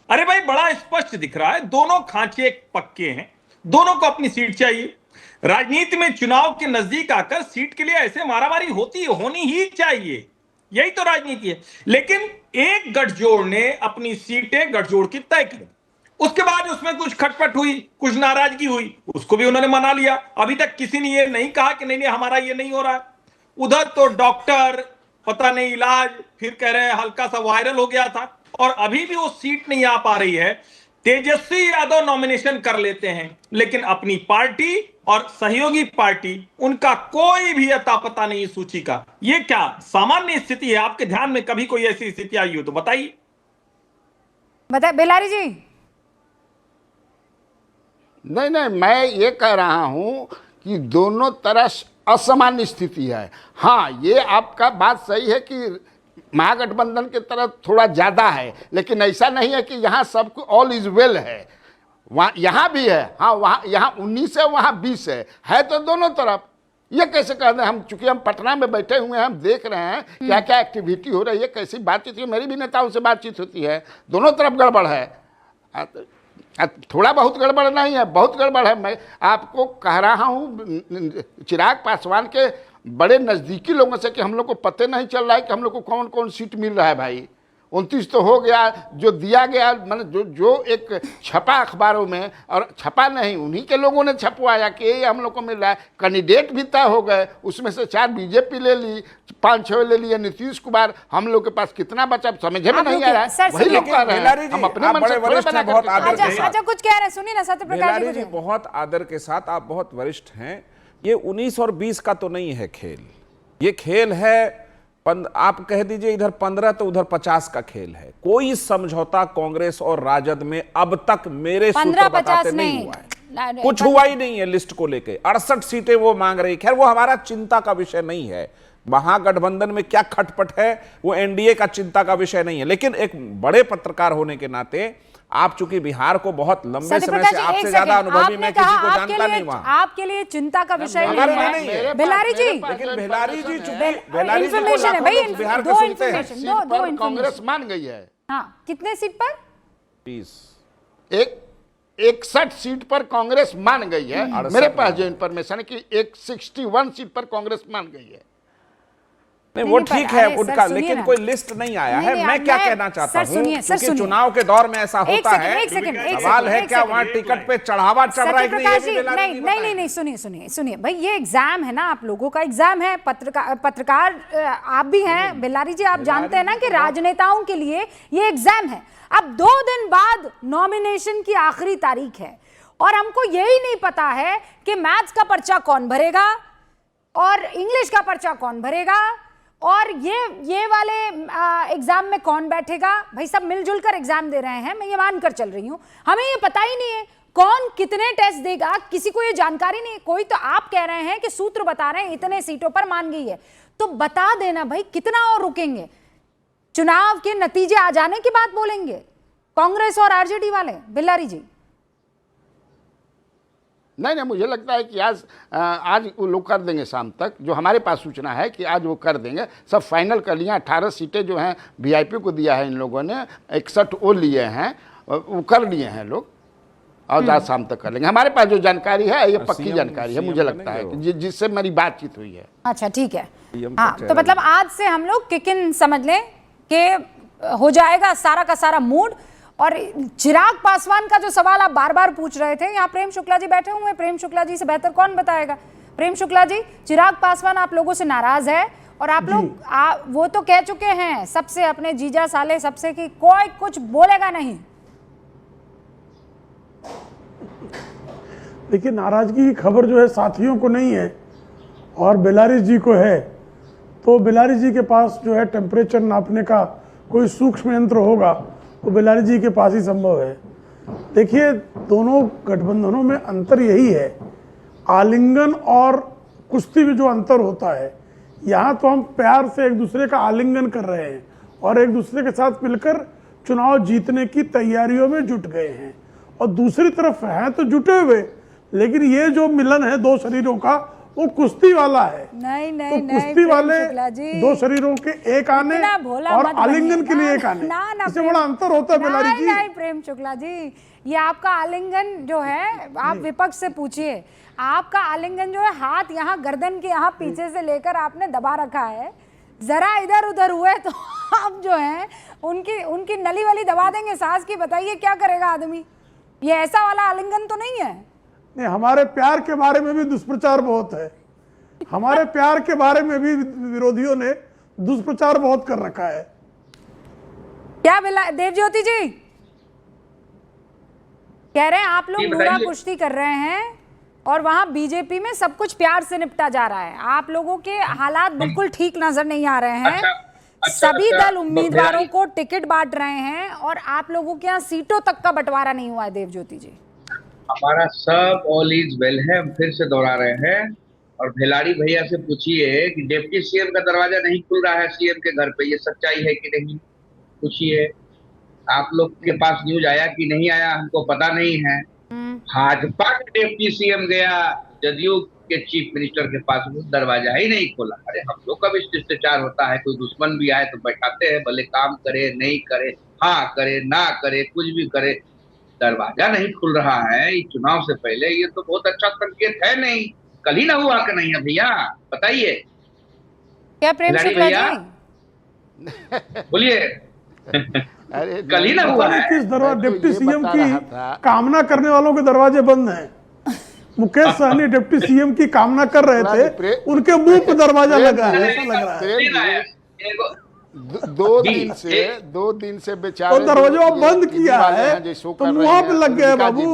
अरे भाई, बड़ा स्पष्ट दिख रहा है, दोनों खांचे पक्के हैं, दोनों को अपनी सीट चाहिए। राजनीति में चुनाव के नजदीक आकर सीट के लिए ऐसे मारामारी होनी ही चाहिए, यही तो राजनीति है। लेकिन एक गठजोड़ ने अपनी सीटें गठजोड़ की तय कर दी, उसके बाद उसमें कुछ खटपट हुई, कुछ नाराजगी हुई, उसको भी उन्होंने मना लिया। अभी तक किसी ने ये नहीं कहा कि नहीं हमारा ये नहीं हो रहा है। उधर तो डॉक्टर पता नहीं इलाज, फिर कह रहे हैं हल्का सा वायरल हो गया था, और अभी भी वो सीट नहीं आ पा रही है। तेजस्वी यादव नॉमिनेशन कर लेते हैं, लेकिन अपनी पार्टी और सहयोगी पार्टी, उनका कोई भी अता पता नहीं सूची का। ये क्या सामान्य स्थिति है? आपके ध्यान में कभी कोई ऐसी स्थिति आई हो तो बताइए। बेलारी जी। नहीं, मैं ये कह रहा हूं कि दोनों तरफ असामान्य स्थिति है। हाँ, ये आपका बात सही है कि महागठबंधन की तरफ थोड़ा ज़्यादा है, लेकिन ऐसा नहीं है कि यहाँ सब ऑल इज वेल है। वहाँ यहाँ भी है, हाँ, वहाँ यहाँ 19 है, वहाँ 20 है तो दोनों तरफ। ये कैसे कहते हैं? हम चूंकि हम पटना में बैठे हुए हैं, हम देख रहे हैं क्या क्या एक्टिविटी हो रही है, कैसी बातचीत है। मेरी भी नेताओं से बातचीत होती है, दोनों तरफ गड़बड़ है। थोड़ा बहुत गड़बड़ नहीं है, बहुत गड़बड़ है। मैं आपको कह रहा हूँ चिराग पासवान के बड़े नज़दीकी लोगों से कि हम लोग को पता नहीं चल रहा है कि हम लोग को कौन कौन सीट मिल रहा है। भाई 29 तो हो गया, जो दिया गया, मतलब जो एक छपा अखबारों में, और छपा नहीं, उन्हीं के लोगों ने छपवाया कि ये हम लोग को मिल रहा है। कैंडिडेट भी तय हो गए, उसमें से 4 बीजेपी ले ली, 5-6 ले लिए नीतीश कुमार। हम लोग के पास कितना बचा समझे में नहीं आ रहा है। वही लोग कह रहे हैं, हम अपने मन से बहुत आदर के साथ। अच्छा, कुछ कह रहे हैं, सुनिए ना सत्यप्रकाश जी। बहुत आदर के साथ, आप बहुत वरिष्ठ हैं। ये 19 और 20 का तो नहीं है खेल, ये खेल है आप कह दीजिए इधर 15 तो उधर 50 का खेल है। कोई समझौता कांग्रेस और राजद में अब तक मेरे सूत्र बताते नहीं हुआ है, कुछ हुआ ही नहीं है। लिस्ट को लेके 68 सीटें वो मांग रही, खैर वो हमारा चिंता का विषय नहीं है। महागठबंधन में क्या खटपट है वो एनडीए का चिंता का विषय नहीं है। लेकिन एक बड़े पत्रकार होने के नाते, आप चूंकि बिहार को बहुत लंबे समय से, आपसे ज्यादा अनुभवी मैं किसी को जानता नहीं वहां, आपके लिए चिंता का विषय नहीं है भिलारी जी। लेकिन भिलारी जी इन्फॉर्मेशन है भाई, बिहार दो इन्फॉर्मेशन कांग्रेस मान गई है। हाँ, कितने सीट पर? 20, 61 सीट पर कांग्रेस मान गई है। मेरे पास जो इन्फॉर्मेशन है कि 61 सीट पर कांग्रेस मान गई है। नहीं, वो ठीक है उनका, लेकिन कोई लिस्ट नहीं आया है। मैं क्या कहना चाहता हूँ, क्योंकि चुनाव के दौर में ऐसा होता है, सवाल है क्या वहाँ टिकट पे चढ़ावा चढ़ रहा है? नहीं, सुनिए भाई, ये एग्जाम है ना, आप लोगों का एग्जाम है। पत्रकार आप भी हैं बिलारी जी, आप जानते हैं ना कि राजनेताओं के लिए ये एग्जाम है। अब 2 दिन बाद नॉमिनेशन की आखिरी तारीख है, और हमको यही नहीं पता है कि मैथ्स का पर्चा कौन भरेगा और इंग्लिश का पर्चा कौन भरेगा, और ये वाले एग्जाम में कौन बैठेगा। भाई सब मिलजुल कर एग्जाम दे रहे हैं, मैं ये मानकर चल रही हूं। हमें ये पता ही नहीं है कौन कितने टेस्ट देगा, किसी को ये जानकारी नहीं। कोई तो आप कह रहे हैं कि सूत्र बता रहे हैं इतने सीटों पर मान गई है, तो बता देना भाई, कितना और रुकेंगे? चुनाव के नतीजे आ जाने की बात बोलेंगे कांग्रेस और आरजेडी वाले? बिलारी जी नहीं, मुझे लगता है कि आज वो लोग कर देंगे शाम तक। जो हमारे पास सूचना है कि आज वो कर देंगे, सब फाइनल कर लिया। 18 सीटें जो हैं वीआईपी को दिया है इन लोगों ने, 61 वो लिए हैं, वो कर लिए हैं लोग, और आज शाम तक कर लेंगे। हमारे पास जो जानकारी है ये पक्की जानकारी है, मुझे लगता है कि जिससे मेरी बातचीत हुई है। अच्छा, ठीक है। हाँ, तो मतलब आज से हम लोग किक इन समझ लें कि हो जाएगा सारा का सारा मूड। और चिराग पासवान का जो सवाल आप बार बार पूछ रहे थे, यहाँ प्रेम शुक्ला जी बैठे हुए हैं, प्रेम शुक्ला जी से बेहतर कौन बताएगा। प्रेम शुक्ला जी, चिराग पासवान आप लोगों से नाराज है और आप लोग वो तो कह चुके हैं सबसे, अपने जीजा साले सबसे, कि कोई कुछ बोलेगा नहीं। देखिए, नाराजगी की खबर जो है साथियों को नहीं है और बेलारी जी को है। तो बेलारी जी के पास जो है टेम्परेचर नापने का कोई सूक्ष्म यंत्र होगा तो बेलारी जी के पास ही संभव है। देखिए, दोनों गठबंधनों में अंतर यही है, आलिंगन और कुश्ती में जो अंतर होता है, यहाँ तो हम प्यार से एक दूसरे का आलिंगन कर रहे हैं और एक दूसरे के साथ मिलकर चुनाव जीतने की तैयारियों में जुट गए हैं। और दूसरी तरफ हैं तो जुटे हुए, लेकिन ये जो मिलन है दो शरीरों का, वो कुश्ती वाला है। नहीं तो कुश्ती वाले दो शरीरों के एक आने और आलिंगन के लिए एक आने, इससे बड़ा अंतर होता है बेलारी जी। नहीं प्रेम शुक्ला जी, ये आपका आलिंगन जो है, आप विपक्ष से पूछिए, आपका आलिंगन जो है हाथ यहाँ गर्दन के यहाँ पीछे से लेकर आपने दबा रखा है। जरा इधर उधर हुए तो आप जो है उनकी नली वाली दबा देंगे सांस की। बताइए क्या करेगा आदमी? ये ऐसा वाला आलिंगन तो नहीं है। नहीं, हमारे प्यार के बारे में भी दुष्प्रचार बहुत है। हमारे प्यार के बारे में भी विरोधियों ने दुष्प्रचार बहुत कर रखा है। क्या देवज्योति जी कह रहे हैं आप लोग बुरा कुश्ती कर रहे हैं और वहां बीजेपी में सब कुछ प्यार से निपटा जा रहा है। आप लोगों के हालात बिल्कुल ठीक नजर नहीं आ रहे हैं। सभी दल उम्मीदवारों को टिकट बांट रहे हैं और आप लोगों के यहाँ सीटों तक का बंटवारा नहीं हुआ है। देवज्योति जी, हमारा सब ऑल इज वेल है, हम फिर से दोहरा रहे हैं। और भेलाड़ी भैया से पूछिए कि डिप्टी सीएम का दरवाजा नहीं खुल रहा है सीएम के घर पे, ये सच्चाई है कि नहीं? पूछिए। आप लोग के पास न्यूज आया कि नहीं आया हमको पता नहीं है। भाजपा के डिप्टी सीएम गया जदयू के चीफ मिनिस्टर के पास, वो दरवाजा ही नहीं खोला। अरे हम लोग का भी शिष्टाचार होता है, कोई दुश्मन भी आए तो बैठाते हैं, भले काम करे नहीं करे, हाँ करे ना करे, कुछ भी करे, दरवाजा नहीं खुल रहा है ये चुनाव से पहले, ये तो बहुत अच्छा संकेत है। नहीं कल ही ना हुआ कि नहीं है भैया, बताइए क्या प्रेम शुक्ला जी बोलिए। कल ही ना हुआ है। किस दरवाजे डिप्टी सीएम की कामना करने वालों के दरवाजे बंद हैं। मुकेश सहनी डिप्टी सीएम की कामना कर रहे थे, उनके मुंह पे दरवाजा लगा है, ऐसा लग रहा है। दो दिन से बेचारे तो दरवाजा बंद किया है तो मुंह पे लग गए बाबू।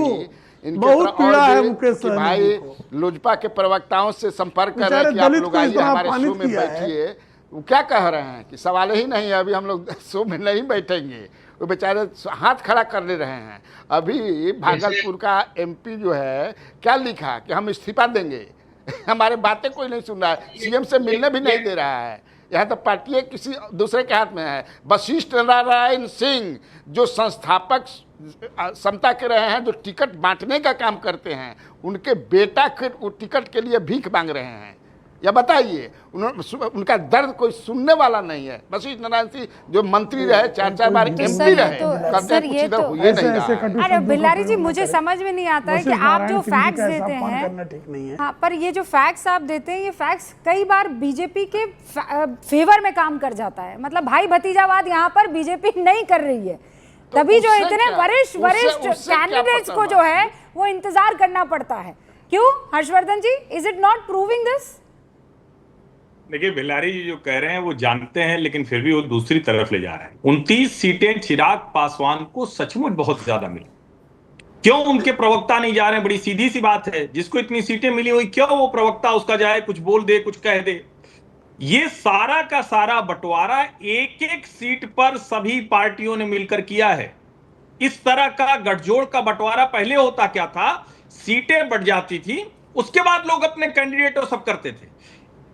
बहुत पीड़ा है मुकेश भाई। लोजपा के प्रवक्ताओं से संपर्क कर रहे हैं कि आप लोग आइए हमारे शो में बैठिए। वो क्या कह रहे हैं कि सवाल ही नहीं है, अभी हम लोग शो में नहीं बैठेंगे। वो बेचारे हाथ खड़ा कर ले रहे हैं। अभी भागलपुर का एमपी जो है क्या लिखा कि हम इस्तीफा देंगे। हमारे बातें कोई नहीं सुन रहा है, सीएम से मिलने भी नहीं दे रहा है। यहाँ तो पार्टी किसी दूसरे के हाथ में है। वशिष्ठ नारायण सिंह जो संस्थापक समता के रहे हैं, जो टिकट बांटने का काम करते हैं, उनके बेटा के वो टिकट के लिए भीख मांग रहे हैं। या बताइए, उनका दर्द कोई सुनने वाला नहीं है। वशिष्ठ नारायण सिंह जो मंत्री रहे, 4 बार एमपी रहे, अरे बिलारी जी मुझे समझ में नहीं आता है कि आप जो फैक्ट्स देते हैं, हाँ, पर ये जो फैक्ट्स आप देते हैं, ये फैक्ट्स कई बार बीजेपी के फेवर में काम कर जाता है। मतलब भाई भतीजावाद यहाँ पर बीजेपी नहीं कर रही है, तभी जो इतने वरिष्ठ कैंडिडेट्स को जो है वो इंतजार करना पड़ता है। क्यों Harshvardhan ji, is it not proving this? देखिए, बिलारी जी जो कह रहे हैं वो जानते हैं, लेकिन फिर भी वो दूसरी तरफ ले जा रहे हैं। 29 सीटें चिराग पासवान को सचमुच बहुत ज्यादा मिली। क्यों उनके प्रवक्ता नहीं जा रहे हैं? बड़ी सीधी सी बात है, जिसको इतनी सीटें मिली हुई, क्यों वो प्रवक्ता उसका जाए, कुछ बोल दे, कुछ कह दे? ये सारा का सारा बंटवारा एक एक सीट पर सभी पार्टियों ने मिलकर किया है। इस तरह का गठजोड़ का बंटवारा पहले होता क्या था, सीटें बढ़ जाती थी, उसके बाद लोग अपने कैंडिडेट और सब करते थे।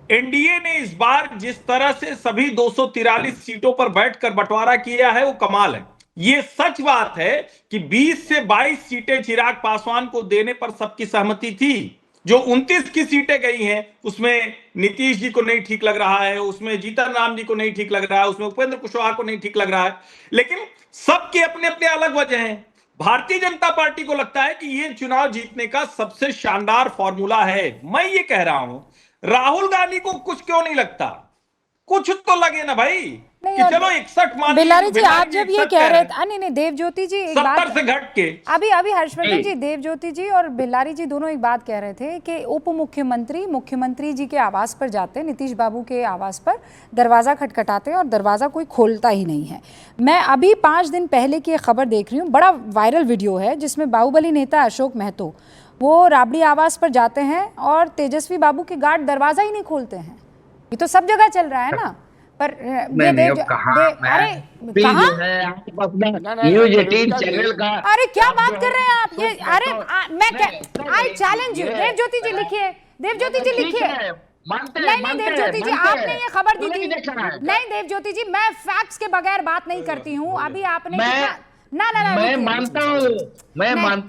एनडीए ने इस बार जिस तरह से सभी 243 सीटों पर बैठकर बंटवारा किया है वो कमाल है। ये सच बात है कि 20 से 22 सीटें चिराग पासवान को देने पर सबकी सहमति थी। जो 29 की सीटें गई हैं उसमें नीतीश जी को नहीं ठीक लग रहा है, उसमें जीतन राम जी को नहीं ठीक लग रहा है, उसमें उपेंद्र कुशवाहा को नहीं ठीक लग रहा है, लेकिन सबके अपने अपने अलग वजह हैं। भारतीय जनता पार्टी को लगता है कि ये चुनाव जीतने का सबसे शानदार फॉर्मूला है। मैं ये कह रहा हूं, राहुल गांधी को कुछ क्यों नहीं लगता? कुछ तो लगे ना भाई कि चलो 61 मान। बिलारी जी आप जब ये कह रहे थे, नहीं देवज्योति जी एक बात 70 से घट के अभी हर्षवर्धन जी, देवज्योति जी और बिलारी जी दोनों एक बात कह रहे थे कि उप मुख्यमंत्री मुख्यमंत्री जी के आवास पर जाते, नीतीश बाबू के आवास पर दरवाजा खटखटाते और दरवाजा कोई खोलता ही नहीं है। मैं अभी 5 दिन पहले की एक खबर देख रही हूँ, बड़ा वायरल वीडियो है जिसमें बाहुबली नेता अशोक महतो वो राबड़ी आवास पर जाते हैं और तेजस्वी बाबू के गार्ड दरवाजा ही नहीं खोलते हैं। ये तो सब जगह चल रहा है ना। पर अरे क्या बात कर रहे हैं आप? ये आई चैलेंज यू। देवज्योति जी लिखिए, देवज्योति जी लिखिए। नहीं देवज्योति जी आपने ये खबर दी थी। नहीं देवज्योति जी मैं फैक्ट्स के बगैर बात नहीं करती हूँ। अभी आपने मैं मानता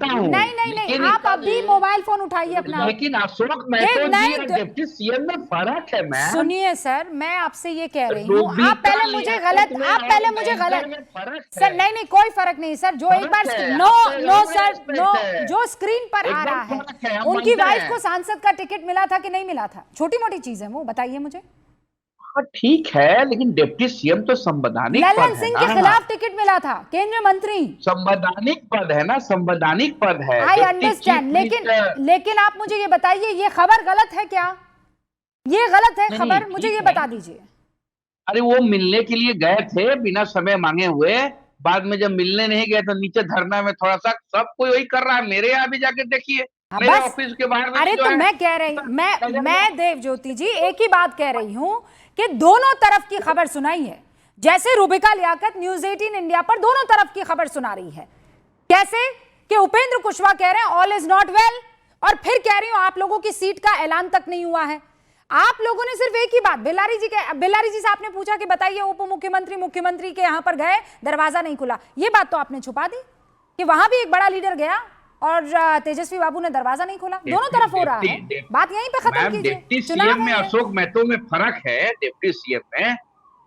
हूँ नहीं आप अभी मोबाइल फोन उठाइए अपना। लेकिन अशोक महतो जी और डिप्टी सीएम में फर्क है। मैं सुनिए सर, मैं आपसे ये कह रही हूँ, आप पहले मुझे गलत सर नहीं कोई फर्क नहीं सर। जो एक बार नो सर जो स्क्रीन पर आ रहा है उनकी वाइफ को सांसद का टिकट मिला था कि नहीं मिला था? छोटी मोटी चीज है वो, बताइए मुझे। ठीक है, लेकिन डिप्टी सीएम तो संवैधानिक पद है। ललन सिंह के खिलाफ टिकट मिला था, केंद्रीय मंत्री। संवैधानिक पद है ना, संवैधानिक पद है। आई अंडरस्टैंड, लेकिन आप मुझे ये बताइए ये खबर गलत है क्या? ये गलत है खबर, मुझे ये बता दीजिए। अरे वो मिलने के लिए गए थे बिना समय मांगे हुए, बाद में जब मिलने नहीं गए तो नीचे धरना में थोड़ा सा सब कोई वही कर रहा है। मेरे यहाँ भी जाके देखिए, मेरे ऑफिस के बाहर। अरे तो मैं कह रही हूँ, मैं देवज्योति जी एक ही बात कह रही हूँ कि दोनों तरफ की खबर सुनाई है। जैसे रूबिका लियाकत न्यूज़ 18 इंडिया पर दोनों तरफ की खबर सुना रही है। कैसे कि उपेंद्र कुशवाहा कह रहे हैं ऑल इज नॉट वेल, और फिर कह रही हूं आप लोगों की सीट का ऐलान तक नहीं हुआ है। आप लोगों ने सिर्फ एक ही बात, बिलारी जी से आपने पूछा कि बताइए उप मुख्यमंत्री मुख्यमंत्री के यहां पर गए दरवाजा नहीं खुला, ये बात तो आपने छुपा दी कि वहां भी एक बड़ा लीडर गया और तेजस्वी बाबू ने दरवाजा नहीं खोला। दोनों तरफ हो रहा है, बात यहीं पे खत्म कीजिए। डिप्टी सीएम में अशोक महतो में फर्क है। डिप्टी सीएम में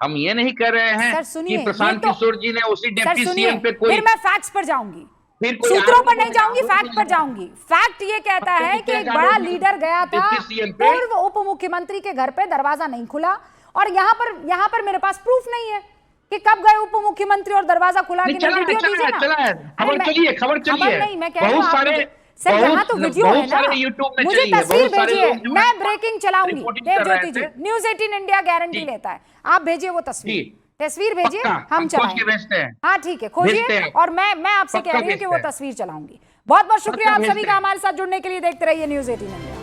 हम ये नहीं कर रहे हैं कि प्रशांत किशोर जी ने उसी डिप्टी सीएम पे कोई। फिर मैं फैक्ट्स पर जाऊंगी, सूत्रों पर नहीं जाऊंगी, फैक्ट पर जाऊंगी। फैक्ट ये कहता है कि एक बड़ा लीडर गया था, पूर्व उप मुख्यमंत्री के घर पे दरवाजा नहीं खुला, और यहाँ पर मेरे पास प्रूफ नहीं है कि कब गए उप मुख्यमंत्री और दरवाजा खुला कि नहीं। वीडियो दीजिए ना। खबर नहीं, मैं कह रही हूँ सर यहाँ तो वीडियो है ना, मुझे तस्वीर भेजिए, मैं ब्रेकिंग चलाऊंगी। देवज्योति जी न्यूज़ 18 इंडिया गारंटी लेता है, आप भेजिए वो तस्वीर भेजिए, हम चलाएंगे। हाँ ठीक है, खोजिए, और मैं आपसे कह रही हूँ कि वो तस्वीर चलाऊंगी। बहुत बहुत शुक्रिया आप सभी का हमारे साथ जुड़ने के लिए। देखते रहिए न्यूज़ 18 इंडिया।